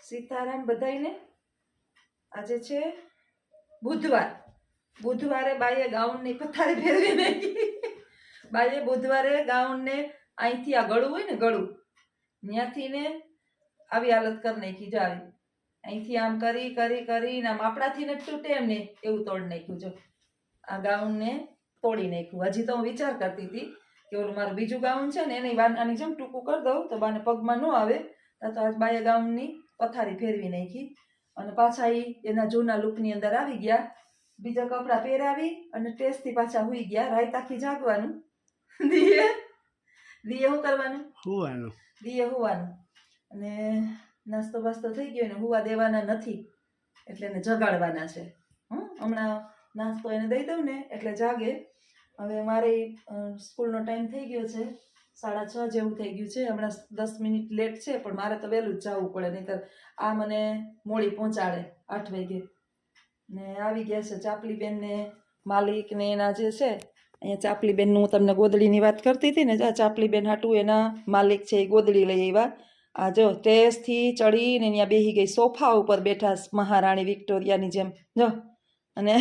સીતારામ બધાઈને. આજે છે બુધવારે બાઈએ ગાઉનની પથારી ફેરવી નાખી. બાઈએ બુધવારે ગાઉનને અહીંથી આ ગળું હોય ને ગળું ત્યાંથી ને આવી હાલત કરી નાખી. જો આવી અહીંથી આમ કરી કરી કરીને આમ આપણાથી ને તૂટે એમ ને એવું તોડી નાખ્યું. જો આ ગાઉનને તોડી નાખ્યું. હજી તો હું વિચાર કરતી હતી કે ઓલું મારું બીજું ગાઉન છે ને એની આની જેમ ટૂંકું કરી દઉં તો બાને પગમાં ન આવે. તો આજ બાએ ગાઉનની પથારી ફેરવી નાખી અને પાછા એના જૂના લુકની અંદર આવી ગયા. બીજા કપડાં પહેરાવી અને ટેસ્ટથી પાછા હુઈ ગયા. રાત આખી જાગવાનું. દીએ શું કરવાનું? હુવાનું. અને નાસ્તો બાસ્તો થઈ ગયો ને હુવા દેવાના નથી એટલે એને જગાડવાના છે. હમણાં નાસ્તો એને દઈ દઉં ને એટલે જાગે. હવે મારે સ્કૂલનો ટાઈમ થઈ ગયો છે, 6:30 જેવું થઈ ગયું છે. હમણાં 10 મિનિટ લેટ છે પણ મારે તો વહેલું જ જવું પડે, નહીંતર આ મને મોડી પહોંચાડે 8 વાગે. ને આવી ગયા છે ચાપલીબેન ને માલિક ને એના જે છે અહીંયા. ચાપલીબેનનું હું તમને ગોદડીની વાત કરતી હતી ને, ચાપલીબેન હાટું એના માલિક છે એ ગોદડી લઈ આવ્યા. આ જો ટેસથી ચડીને ત્યાં બેસી ગઈ. સોફા ઉપર બેઠા મહારાણી વિક્ટોરિયાની જેમ. જો અને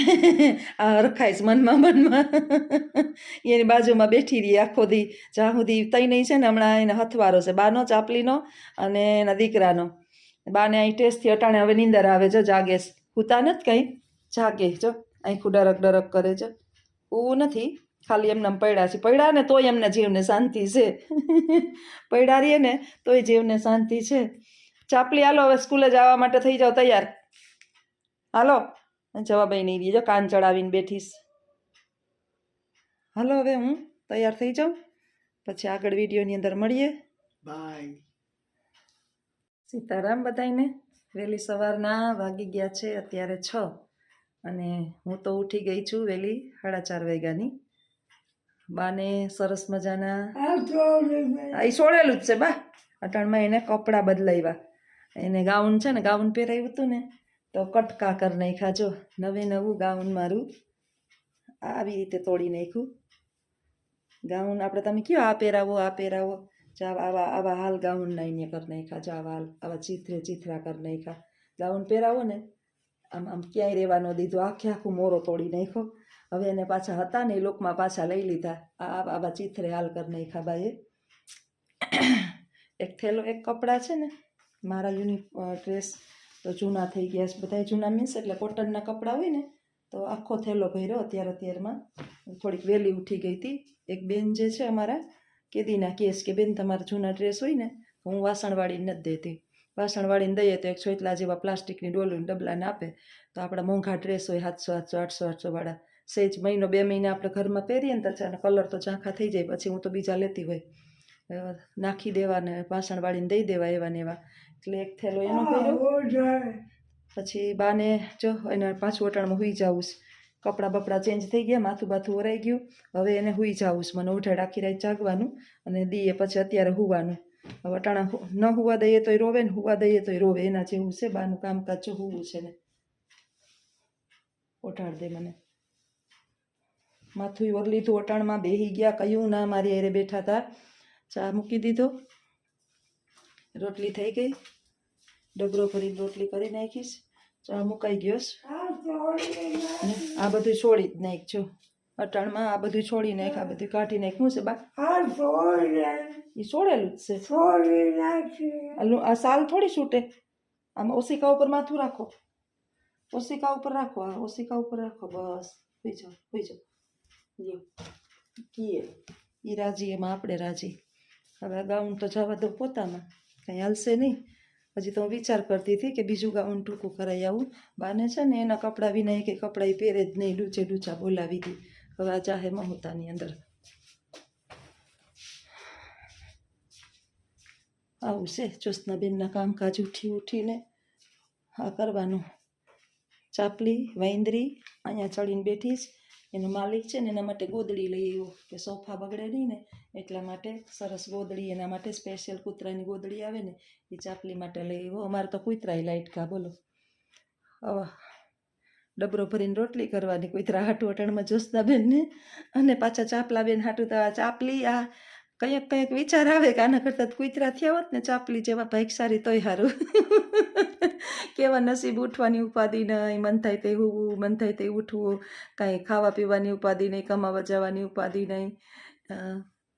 આ રખાઈશ મનમાં એની બાજુમાં બેઠી રહી આખો દી. જ્યાં સુધી તઈ નહીં છે ને હમણાં એને હથવારો છે બાનો, ચાપલીનો અને એના દીકરાનો. બાને અહીં ટેસ્ટથી અટાણે હવે નીંદર આવે. જો જાગે, હુતા નથી કંઈ, જાગે. જો આખું ડરક ડરક કરે છે. હું નથી, ખાલી એમને પડ્યા છે. પડ્યા ને તોય એમને જીવને શાંતિ છે. પડ્યા રહીએ ને તોય જીવને શાંતિ છે. ચાપલી હાલો હવે સ્કૂલે જવા માટે થઈ જાઓ તૈયાર. હાલો જવાબ નહીં રહી. જો કાન ચડાવીને બેઠીશ. હાલો હવે હું તૈયાર થઈ જાઉં, પછી આગળ વિડીયોની અંદર મળીએ. બાય. સીતારામ બધાઈને. વહેલી સવારના વાગી ગયા છે અત્યારે 6 અને હું તો ઉઠી ગઈ છું વહેલી 4:30 વાગ્યાની. બાને સરસ મજાના એ છોડેલું જ છે બા. અટાણમાં એને કપડાં બદલાવ્યા. એને ગાઉન છે ને, ગાઉન પહેરાવ્યું હતું ને તો કટકા કરી નાખ્યા. જો નવું ગાઉન મારું આવી રીતે તોડી નાખ્યું. ગાઉન આપણે તમે કયો આ પહેરાવો આ પહેરાવો, આવા હાલ ગાઉનના એને કરી નાખ્યા. જો આવા ચીથરા કરી નાખ્યા. ગાઉન પહેરાવો ને આમ આમ ક્યાંય રહેવા ન દીધું. આખું મોરો તોડી નાખ્યો. હવે એને પાછા હતા ને એ લોકમાં પાછા લઈ લીધા. આવા ચીથરે હાલ કરી નાખ્યા બાએ. એક થેલો એક કપડાં છે ને મારા ડ્રેસ તો જૂના થઈ ગયા છે બધા. જૂના મીન્સ એટલે કોટનના કપડાં હોય ને તો આખો થેલો ભર્યો. અત્યારમાં થોડીક વહેલી ઉઠી ગઈ હતી. એક બેન જે છે અમારા કેદીના કેસ કે બેન તમારા જૂના ડ્રેસ હોય ને હું વાસણવાળીને નથી દેતી. વાસણવાળીને દઈએ તો 1 ચોટલા જેવા પ્લાસ્ટિકની ડોલું ડબલાને આપે. તો આપણા મોંઘા ડ્રેસ હોય 700 800 800 વાળા, સેજ મહિનો 2 મહિના આપણે ઘરમાં પહેરીએ ને તો કલર તો ઝાંખા થઈ જાય. પછી હું તો બીજા લેતી હોય, નાખી દેવા ને વાસણવાળીને દઈ દેવા એવા ને એવા. એટલે એક થેલો એનો કર્યો. પછી બાને જો એને પાછું વટાણમાં હુઈ જાઉં. કપડાં બપડા ચેન્જ થઈ ગયા, માથું બાથું ઓરાઈ ગયું. હવે એને હુઈ જાઉં. મને ઉઠાડ આખી રાત જાગવાનું અને દીએ પછી અત્યારે હુવાનું. હવે અટાણા ન હુવા દઈએ તોય રોવે ને હુવા દઈએ તોય રોવે. એના જેવું છે બાનું કામકાજ. જો હુવું છે ને ઓઠાડ દે મને. માથું ઓર લીધું ઓટાણમાં, બેહી ગયા. કયું ના મારી હારે બેઠા હતા. ચા મૂકી દીધો, રોટલી થઈ ગઈ. ડબરો ભરીને રોટલી કરી નાખીશ. ચા મુકાઈ ગયો. આ બધું છોડી જ નાખજો અટાણમાં. આ બધું છોડી નાખ, આ બધું કાઢી નાખ્યું છે બા. એ છોડેલું જ છે. આ સાલ થોડી છૂટે. આમાં ઓશિકા ઉપર માથું રાખો, ઓશિકા ઉપર રાખો. આ ઓશિકા ઉપર રાખો. બસ હોઈ જાઓ હોઈ જાઓ. લ્યો કીએ એ રાજી એમાં આપણે રાજી. હવે આ ગાઉન તો જવા દો પોતામાં, કંઈ હાલશે નહીં. હજી તો હું વિચાર કરતી હતી કે બીજું ગાઉન ટૂંકું કરાવી આવું. બાને છે ને એના કપડાં વિના કે કપડાં એ પહેરે જ નહીં. ડૂચા બોલાવી હતી. હવે આ ચાહે મહોતાની અંદર આવું છે. જ્યોત્સનાબેનના કામકાજ ઉઠીને આ કરવાનું. ચાપલી વાંદરી અહીંયા ચડીને બેઠી છે. એનો માલિક છે ને એના માટે ગોદડી લઈ આવ્યો કે સોફા બગડે નહીં ને એટલા માટે. સરસ ગોદડી એના માટે સ્પેશિયલ કૂતરાની ગોદડી આવે ને એ ચાપલી માટે લઈ આવ્યો. અમારે તો કૂતરાય લાઈટ કા બોલો. હવે ડબરો ભરીને રોટલી કરવાની કૂતરા હાટું અટાણમાં જ્યોત્સનાબેનને અને પાછા ચાપલાબેન હાટું. તો ચાપલી આ કંઈક વિચાર આવે કે આના કરતાં કૂતરા થયા હોત ને ચાપલી જેવા ભાઈકસારી તોય સારું. કેવા નસીબ, ઉઠવાની ઉપાધિ નહીં, મન થાય તે હોવું, મન થાય તે ઉઠવું, કાંઈ ખાવા પીવાની ઉપાધિ નહીં, કમાવા જવાની ઉપાધિ નહીં.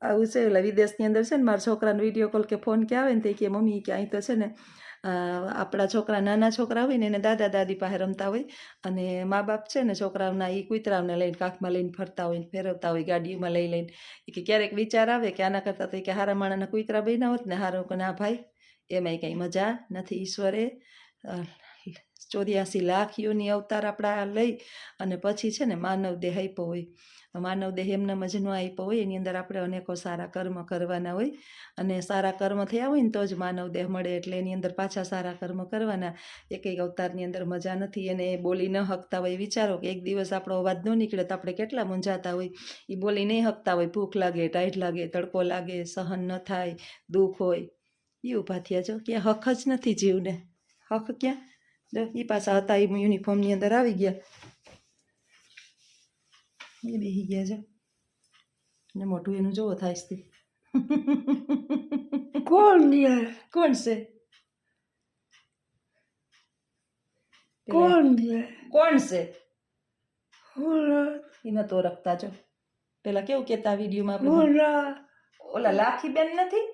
આવું છે. એટલે વિદેશની અંદર છે ને મારા છોકરાને વિડીયો કોલ કે ફોન કે આવે ને તે કે મમ્મી કે અહીં તો છે ને આપણા છોકરા, નાના છોકરા હોય ને એને દાદા દાદી પાસે રમતા હોય, અને મા બાપ છે ને છોકરાઓના એ કૂતરાઓને લઈને કાખમાં લઈને ફરતા હોય, ફેરવતા હોય ગાડીમાં લઈ લઈને. કે ક્યારેક વિચાર આવે કે આના કરતાં તો કે હારા માણાના કૂતરા બન્યા હોત ને હારો કે ના ભાઈ, એમાંય કંઈ મજા નથી. ઈશ્વરે 84 લાખ યોની અવતાર આપણા લઈ અને પછી છે ને માનવ દેહ આપ્યો હોય. માનવ દેહ એમનામ જ ન આપ્યો હોય, એની અંદર આપણે અનેકો સારા કર્મ કરવાના હોય, અને સારા કર્મ થયા હોય ને તો જ માનવ દેહ મળે. એટલે એની અંદર પાછા સારા કર્મ કરવાના. એક અવતારની અંદર મજા નથી. એને બોલી ન શકતા હોય, વિચારો કે એક દિવસ આપણો અવાજ ન નીકળે તો આપણે કેટલા મૂંઝાતા હોય. એ બોલી નહીં શકતા હોય, ભૂખ લાગે, ટાઈટ લાગે, તડકો લાગે, સહન ન થાય, દુઃખ હોય, એ ઊભા થયા. જો ક્યાં હક જ નથી જીવને. હક ક્યાં? જો એ પાછા હતા એ યુનિફોર્મની અંદર આવી ગયા, એ બેસી ગયા છે ને મોઢું એનું જોવો થાય છે. કોણ છે? કોણ છે? એ નતો ઓળખતા. જો પેલા કેવું કેતા વિડીયોમાં, ઓલા લાખીબેન નથી,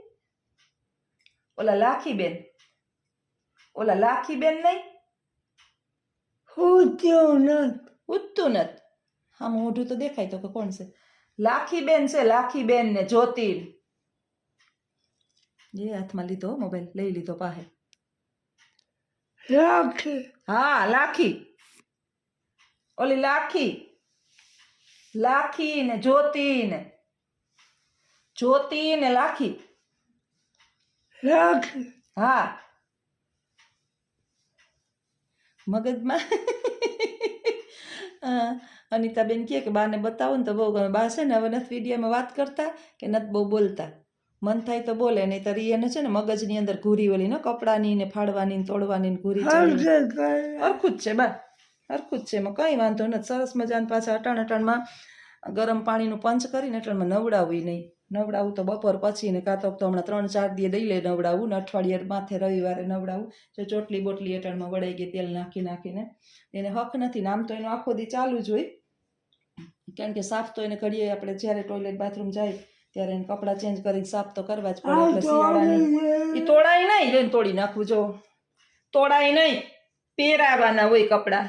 ઓલા લાખીબેન, ઓલા લાખીબેન નહીં, ઉઠતું નથી. હા, મોઢું તો દેખાય તો કે કોણ છે? લાખીબેન છે. લાખીબેન ને જ્યોતિ. જે હાથમાં લીધો મોબાઈલ, લઈ લીધો પાસે. લાખી? હા, લાખી. ઓલી લાખી, લાખી ને જ્યોતિ ને, જ્યોતિ ને લાખી. લાખી? હા. મગજમાં અનિતાબેન કહે કે બાને બતાવો ને તો બહુ ગમે. બા છે ને હવે નથી વિડીયોમાં વાત કરતા કે નથી બહુ બોલતા. મન થાય તો બોલે, નહીં તો એને છે ને મગજની અંદર ઘૂરી ઓલી ને કપડાની ને ફાડવાની ને તોડવાની ઘૂરી હરખું જ છે બા, હરખું જ છે. એમાં કંઈ વાંધો નથી. સરસ મજાને પાછા અટાણમાં ગરમ પાણીનું પંચ કરીને એટલામાં નવડાવવું નહીં. નવડાવું તો બપોર પછી ને કાં તો હમણાં 3-4 દી દઈ લે નવડાવું ને અઠવાડિયે માથે રવિવારે નવડાવું. જો ચોટલી બોટલી એટાણમાં વળાઈ ગઈ તેલ નાખીને. એને હક નથી. આમ તો એનો આખો દી ચાલુ જ હોય, કારણ કે સાફ તો એને કરીએ આપણે. જ્યારે ટોયલેટ બાથરૂમ જાય ત્યારે એને કપડાં ચેન્જ કરીને સાફ તો કરવા જ પડે. એટલે શિયાળાની એ તોડાય નહીં, લઈને તોડી નાખવું. જો તોડાય નહીં, પહેરાવાના હોય કપડાં.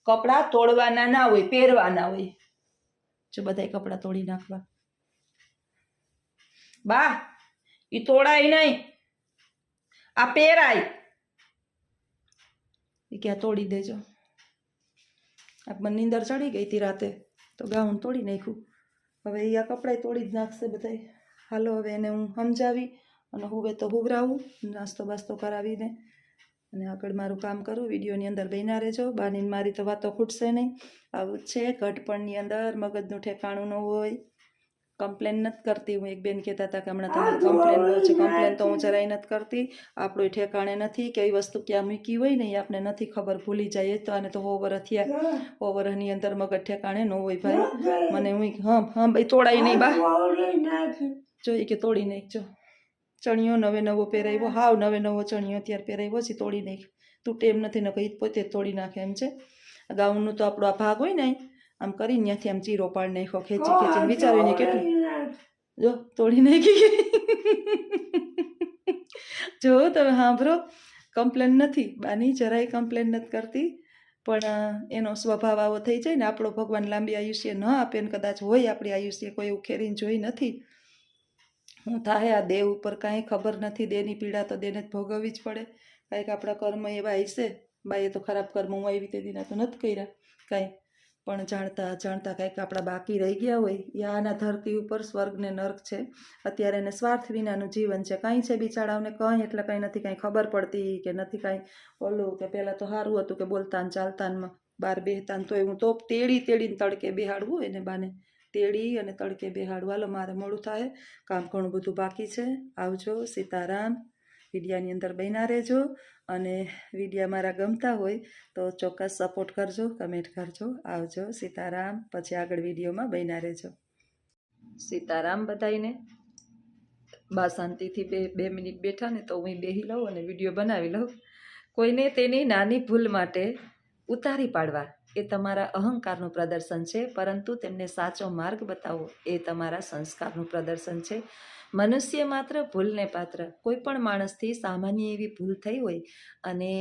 કપડાં તોડવાના ના હોય, પહેરવાના હોય. જો બધાય કપડાં તોડી નાખવા. બા એ તોડાય નહીં, આ પહેરાય. એ ક્યાં તોડી દેજો. મને નીંદર ચડી ગઈ હતી રાતે તો ગાઉન તોડી નાખ્યું. હવે એ આ કપડાં તોડી જ નાખશે બધા. હાલો હવે એને હું સમજાવી અને હવે તો હુવરાવું, નાસ્તો બાસ્તો કરાવીને અને આગળ મારું કામ કરું. વિડીયોની અંદર બન્યા રહેજો. બાની મારી તો વાતો ખૂટશે નહીં. આવું જ છે, ઘટપણની અંદર મગજનું ઠેકાણું ન હોય. કમ્પ્લેન નથી કરતી હું. એક બેન કહેતા હતા કે હમણાં તમારી કમ્પ્લેન બહુ છે. કમ્પ્લેન તો હું જરાય નથી કરતી. આપણું ઠેકાણે નથી. કઈ વસ્તુ ક્યાં મૂકી હોય ને એ આપણે નથી ખબર, ભૂલી જાય તો. આને તો 100 વર્ષ થયા. 100 વર્ષની અંદર મગજ ઠેકાણે ન હોય ભાઈ. મને હું હા ભાઈ તોડાય નહીં બા. જોઈએ કે તોડી નાખજો. ચણિયો નવો પહેરાવ્યો, હાવ નવો ચણિયો અત્યારે પહેરાવ્યો છે, તોડી નાખ. તૂટે એમ નથી ને, કંઈ પોતે તોડી નાખે એમ છે. ગાઉનનું તો આપણો આ ભાગ હોય ને આમ કરીને ત્યાંથી આમ ચીરો પાડી નાખ્યો, ખેંચીને વિચારીને કેટલું જો તોડી નાખી. જો તમે સાંભળો, કમ્પ્લેન નથી બાની, જરાય કમ્પ્લેન નથી કરતી. પણ એનો સ્વભાવ આવો થઈ જાય ને. આપણો ભગવાન લાંબી આયુષ્ય ન આપે ને કદાચ હોય આપણી આયુષ્ય કોઈ ઉખેરીને જોઈ નથી. હું થાય આ દેહ ઉપર કાંઈ ખબર નથી. દેહની પીડા તો દેને જ ભોગવવી જ પડે. કાંઈક આપણા કર્મ એવા હશે. બાઈએ તો ખરાબ કર્મ હું આવી તે દિના તો નથી કર્યા કાંઈ, પણ જાણતા કંઈક આપણા બાકી રહી ગયા હોય. યા આના ધરતી ઉપર સ્વર્ગ ને નર્ક છે. અત્યારે એને સ્વાર્થ વિનાનું જીવન છે. કાંઈ છે બિચારાઓને કંઈ એટલે કાંઈ નથી, કાંઈ ખબર પડતી કે નથી કાંઈ ઓલું કે પહેલાં તો સારું હતું કે બોલતા ને ચાલતાનમાં બહાર બેહતા ને તોય હું તો તેડીને તડકે બેહાડવું એને બાને, તેડી અને તડકે બેહાડવું. હાલો મારે મોડું થાય, કામ ઘણું બધું બાકી છે. આવજો. સીતારામ. વિડીયાની અંદર બન્યા રહેજો અને વિડીયા મારા ગમતા હોય તો ચોક્કસ સપોર્ટ કરજો, કમેન્ટ કરજો. આવજો. સીતારામ. પછી આગળ વિડીયોમાં બન્યા રહેજો. સીતારામ બધાઈને. બા શાંતિથી બે મિનિટ બેઠા ને તો હું બેહી લઉં અને વિડીયો બનાવી લઉં. કોઈને તેની નાની ભૂલ માટે ઉતારી પાડવા એ તમારા અહંકારનું પ્રદર્શન છે, પરંતુ તેમને સાચો માર્ગ બતાવવો એ તમારા સંસ્કારનું પ્રદર્શન છે. મનુષ્ય માત્ર ભૂલને પાત્ર. કોઈ પણ માણસથી સામાન્ય એવી ભૂલ થઈ હોય અને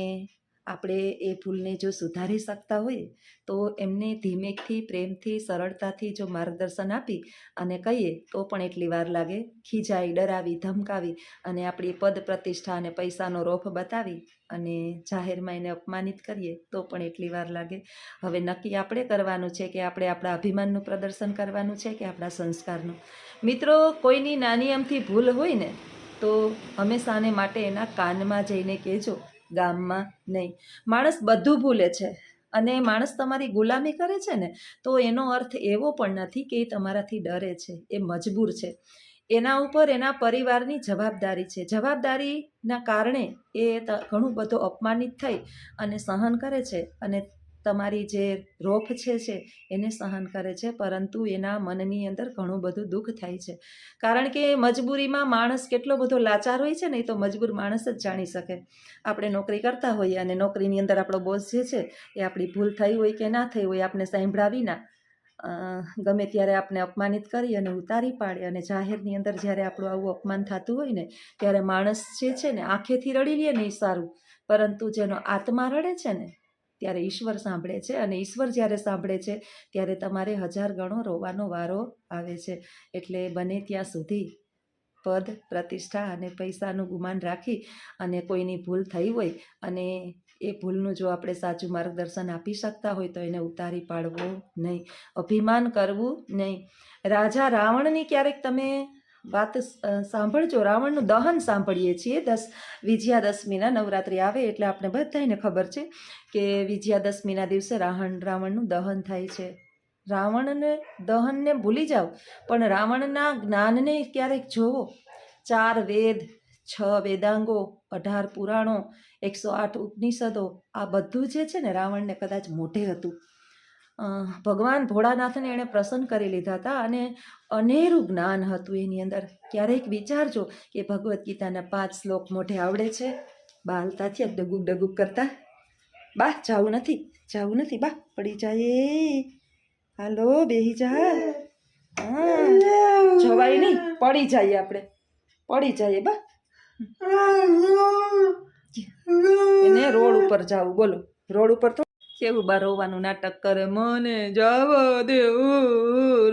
આપણે એ ભૂલને જો સુધારી શકતા હોઈએ તો એમને ધીમેકથી, પ્રેમથી, સરળતાથી જો માર્ગદર્શન આપી અને કહીએ તો પણ એટલી વાર લાગે. ખીજાઈ, ડરાવી, ધમકાવી અને આપણી પદ પ્રતિષ્ઠા અને પૈસાનો રોફ બતાવી અને જાહેરમાં એને અપમાનિત કરીએ તો પણ એટલી વાર લાગે. હવે નક્કી આપણે કરવાનું છે કે આપણે આપણા અભિમાનનું પ્રદર્શન કરવાનું છે કે આપણા સંસ્કારનું. મિત્રો, કોઈની નાની અમથી ભૂલ હોય ને તો હંમેશાને માટે એના કાનમાં જઈને કહેજો, ગામમાં નહીં. માણસ બધું ભૂલે છે અને માણસ તમારી ગુલામી કરે છે ને તો એનો અર્થ એવો પણ નથી કે એ તમારાથી ડરે છે, એ મજબૂર છે. એના ઉપર એના પરિવારની જવાબદારી છે. જવાબદારીના કારણે એ ઘણું બધું અપમાનિત થઈ અને સહન કરે છે અને તમારી જે રોફ છે એને સહન કરે છે, પરંતુ એના મનની અંદર ઘણું બધું દુઃખ થાય છે. કારણ કે મજબૂરીમાં માણસ કેટલો બધો લાચાર હોય છે ને એ તો મજબૂર માણસ જ જાણી શકે. આપણે નોકરી કરતા હોઈએ અને નોકરીની અંદર આપણો બોસ જે છે એ આપણી ભૂલ થઈ હોય કે ના થઈ હોય આપણે સાંભળ્યા વિના ગમે ત્યારે આપણે અપમાનિત કરી અને ઉતારી પાડે અને જાહેરની અંદર જ્યારે આપણું આવું અપમાન થતું હોય ને ત્યારે માણસ જે છે ને આંખેથી રડી લે ને એ સારું, પરંતુ જેનો આત્મા રડે છે ને ત્યારે ઈશ્વર સાંભળે છે અને ઈશ્વર જ્યારે સાંભળે છે ત્યારે તમારે 1000 ગણો રોવાનો વારો આવે છે. એટલે બને ત્યાં સુધી પદ, પ્રતિષ્ઠા અને પૈસાનું ગુમાન રાખી અને કોઈની ભૂલ થઈ હોય અને એ ભૂલનું જો આપણે સાચું માર્ગદર્શન આપી શકતા હોય તો એને ઉતારી પાડવું નહીં, અભિમાન કરવું નહીં. રાજા રાવણની ક્યારેક તમે વાત સાંભળજો. રાવણનું દહન સાંભળીએ છીએ. વિજયાદશમીના નવરાત્રિ આવે એટલે આપણે બધાને ખબર છે કે વિજયાદશમીના દિવસે રાવણનું દહન થાય છે. રાવણને દહનને ભૂલી જાઓ પણ રાવણના જ્ઞાનને ક્યારેક જોવો. 4 વેદ, 6 વેદાંગો, 18 પુરાણો, 108 ઉપનિષદો, આ બધું જે છે ને રાવણને કદાચ મોઢે હતું. ભગવાન ભોળાનાથને એણે પ્રસન્ન કરી લીધા હતા અને અનેરું જ્ઞાન હતું એની અંદર. ક્યારેક વિચારજો કે ભગવદ્ ગીતાના 5 શ્લોક મોઢે આવડે છે. બા હાલતા થયા ડગુક ડગુક કરતા. બા જાવું નથી બા, પડી જાય. હાલો બેહી જા. જવાય નહીં, પડી જાય, આપણે પડી જઈએ બા. એને રોડ ઉપર જાવું. બોલો, રોડ ઉપર તો કેવું બા રોવાનું નાટક કરે. મને જવા દે,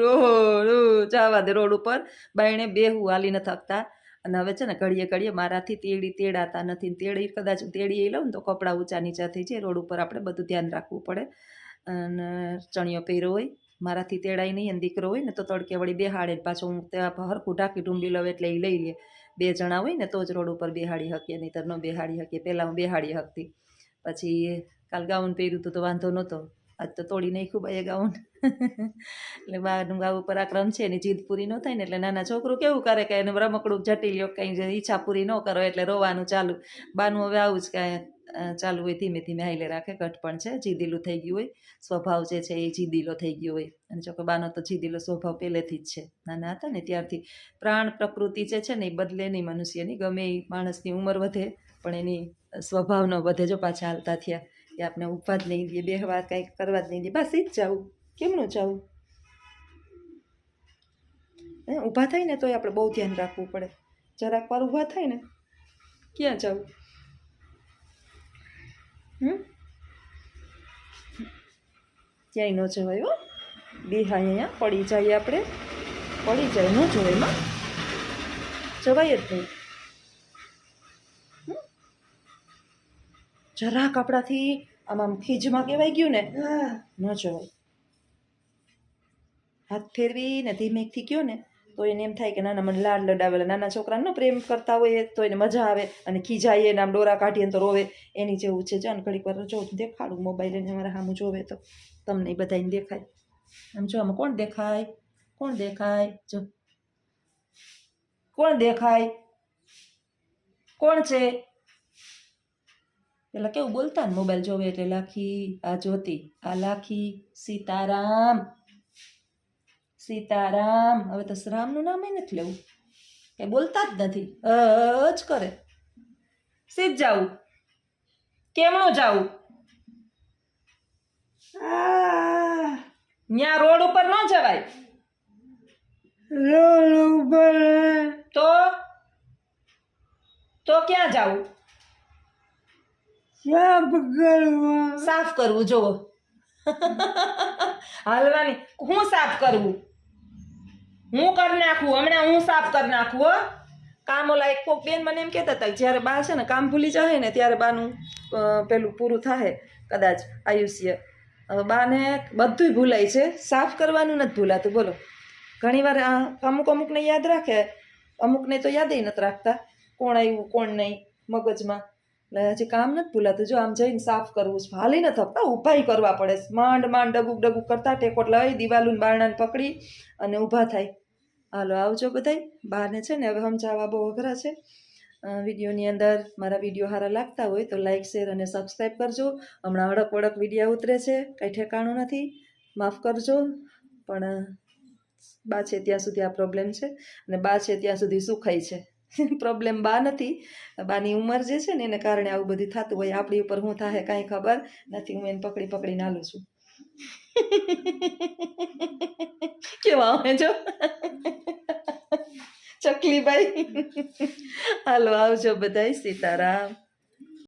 રોડ જવા દે. રોડ ઉપર બાયણે બેહું હાલી ન થકતા. અને હવે છે ને ઘડીએ મારાથી તેડાતા નથી. કદાચ તેડી લઉં ને તો કપડાં ઊંચા નીચા થઈ જાય. રોડ ઉપર આપણે બધું ધ્યાન રાખવું પડે. અને ચણિયો પહેર્યો હોય, મારાથી તેડાય નહીં. અને દીકરો હોય ને તો તડકે વળી બેહાડે, પાછું હું ત્યાં હરખું ઢાંકી ઢૂંઢી લઉં એટલે એ લઈ લે. 2 જણા હોય ને તો જ રોડ ઉપર બેહાડી શકીએ, નહીં તો ન બેહાડી શકીએ. પહેલાં હું બેહાડી શકતી, પછી કાલ ગાઉન પહેર્યું હતું તો વાંધો નહોતો. આજ તો તોડી નાખ્યું બાઈએ ગાઉન. એટલે બાનું ગાવું પરાક્રમ છે, એની જીદ પૂરી ન થાય ને એટલે નાના છોકરું કેવું કરે કે એને રમકડું જટી લ્યો, કંઈ ઈચ્છા પૂરી ન કરો એટલે રોવાનું ચાલુ. બાનું હવે આવું જ કાંઈ ચાલુ હોય, ધીમે ધીમે હાઈલે રાખે. ઘટપણ છે, જીદીલું થઈ ગયું હોય, સ્વભાવ જે છે એ જીદીલો થઈ ગયો હોય. અને જો કે બાનો તો જીદીલો સ્વભાવ પહેલેથી જ છે, નાના હતા ને ત્યારથી. પ્રાણ પ્રકૃતિ જે છે ને એ બદલે નહીં મનુષ્યની. ગમે એ માણસની ઉંમર વધે પણ એની સ્વભાવ ન વધે. જો પાછા હાલતા થયા કે આપણે ઊભા જ નહીં દે, બેહવા કંઈક કરવા જ નહીં દે. બસ ઈ જ જવું. કેમનું જવું? ઊભા થાય ને તોય આપણે બહુ ધ્યાન રાખવું પડે. જરાક વાર ઊભા થાય ને ક્યાં જવું? ક્યાંય ન જવાય હો. બેહાય અહીંયા પડી જાય, આપણે પડી જાય, ન જવાય માં, જવાય જ નહીં. જરાક આપણાથી આમ ખીજમાં કહેવાય ગયું ને ન જવાય. હાથ ફેરવીને ધીમેકથી કયો ને તો એને એમ થાય કે નાના મને લાડ લડાવેલા. નાના છોકરાને પ્રેમ કરતા હોય તો એને મજા આવે અને ખીજાઈએ ને આમ ડોરા કાઢીએ તો રોવે. એની જેવું છે. જાન ઘડીક વાર જો દેખાડું મોબાઈલ એને મારા સામું જોવે તો તમને બધાને દેખાય. આમ જો આમાં કોણ દેખાય? કોણ દેખાય? જો કોણ દેખાય? કોણ છે? પેલા કેવું બોલતા ને મોબાઈલ જોવે એટલે લાખી, આ જોતી, આ લાખી, સીતારામ સીતારામ. હવે તો રામનું નામ નથી લેવું. એ બોલતા જ નથી જ કરે. સીધ જાવું? કેમનું જાવું? ન્યા રોડ ઉપર ન જવાય. રોડ ઉપર તો ક્યાં જાવું? સાફ કરવા. સાફ કરવું. જોવો હાલવાની. હું સાફ કરવું? હું કરી નાખું હમણાં. હું સાફ કરી નાખું હો. કામ ઓલા એક કોક બેન મને એમ કહેતા હતા કે જ્યારે બા છે ને કામ ભૂલી જાય ને ત્યારે બાનું પેલું પૂરું થાય કદાચ આયુષ્ય. હવે બાને બધુંય ભૂલાય છે, સાફ કરવાનું નથી ભૂલાતું. બોલો, ઘણીવાર અમુકને યાદ રાખે, અમુકને તો યાદય નથી રાખતા કોણ આવ્યું કોણ નહીં મગજમાં. એટલે હજી કામ નથી ભૂલાતું. જો આમ જઈને સાફ કરવું છે, હાલી નથી થતા, ઊભાઈ કરવા પડે છે. માંડ ડગુક કરતા ટેકોટ લઈ દિવાલું બારણાને પકડી અને ઊભા થાય. હાલો આવજો બધાય. બહારને છે ને હવે સમજાવવા બહુ અઘરા છે. વિડીયોની અંદર મારા વિડીયો સારા લાગતા હોય તો લાઇક શેર અને સબસ્ક્રાઈબ કરજો. હમણાં અડક વડક વિડીયો ઉતરે છે, કંઈ ઠેકાણું નથી, માફ કરજો. પણ બા છે ત્યાં સુધી આ પ્રોબ્લેમ છે અને બા છે ત્યાં સુધી સુખાય છે. પ્રોબ્લેમ બા નથી, બાની ઉંમર જે છે ને એને કારણે આવું બધું થતું હોય. આપણી ઉપર શું થાય કાંઈ ખબર નથી. હું એને પકડીને હાલું છું. કેવા આવે જો ચકલીભાઈ. હાલો આવજો બધાય. સીતારામ.